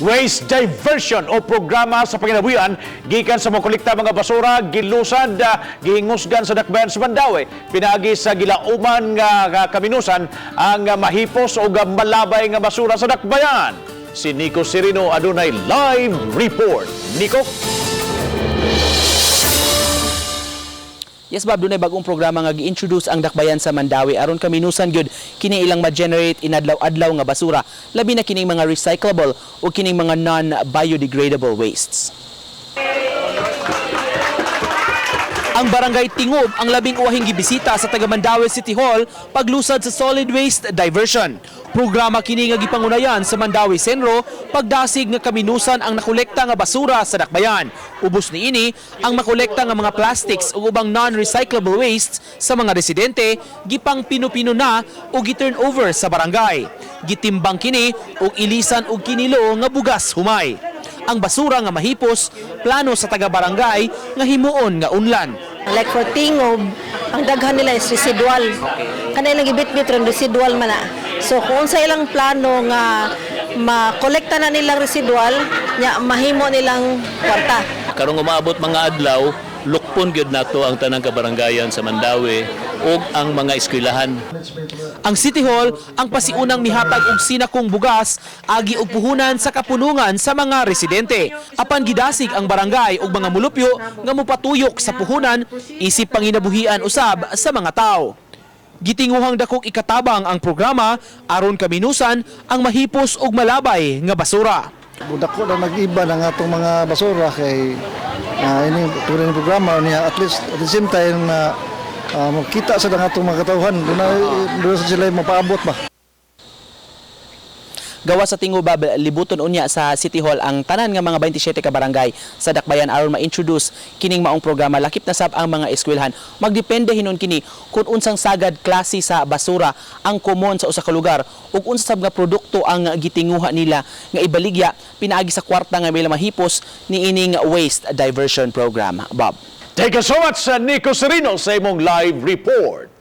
waste diversion o programa sa panginabuhian gikan sa mga kolekta mga basura gilusad gihingusgan sa dakbayan sa Mandawi pinaagi sa gilauman nga kaminusan ang mahipos o malabay nga basura sa dakbayan. Si Nico Serino adunay live report. Nico. Yes, Bob, dunay bagong programa nga gi-introduce ang dakbayan sa Mandawi aron kaminusan gyud kini ilang ma-generate inadlaw-adlaw nga basura, labi na kining mga recyclable o kining mga non-biodegradable wastes. Ang Barangay Tingob ang labing uwahing gibisita sa taga Mandawi City Hall paglusad sa solid waste diversion. Programa kini nga gipangunayan sa Mandawi Senro pagdasig nga kaminusan ang nakolekta nga basura sa dakbayan. Ubos niini ang makolekta nga mga plastics ug ubang non-recyclable wastes sa mga residente gipang pino-pino na o gi-turn over sa barangay. Gitimbang kini ug ilisan og kinilo nga bugas humay. Ang basura nga mahipos, plano sa taga-barangay nga himuon nga unlan. Like for Tingob, ang daghan nila is residual. Kanay lang gibit-bit ron residual man na. So kung sa ilang plano nga makolekta na nilang residual, nya mahimo nilang kwarta. Karong umaabot mga adlaw, lukpon gyud nato ang tanang kabarangayan sa Mandawi ug ang mga eskwelahan. Ang City Hall ang pasiunang mihatag og sinakong bugas agi og puhunan sa kapunungan sa mga residente. Apan gidasig ang barangay og mga mulupyo nga mopatuyok sa puhunan isip panginabuhian usab sa mga tao. Gitinguhang dakok ikatabang ang programa aron kaminusan ang mahipos og malabay nga basura. Dako na nag-iba ng atong mga basura kay ini tulad ng programa niya at least at the same time na makita sa atong mga katawhan doon sa sila mapaabot ba. Gawa sa Tingob, libuton unya sa City Hall ang tanan nga mga 27 ka barangay sa dakbayan aron ma-introduce kining maong programa. Lakip na sab ang mga eskwelahan. Magdepende hinon kini kung unsang sagad klase sa basura ang common sa usa ka lugar ug unsa sab nga produkto ang gitinguha nila nga ibaligya pinaagi sa kwarta nga may mahipos niining waste diversion program. Bob. Thank you so much, Nico Serino, sa imong live report.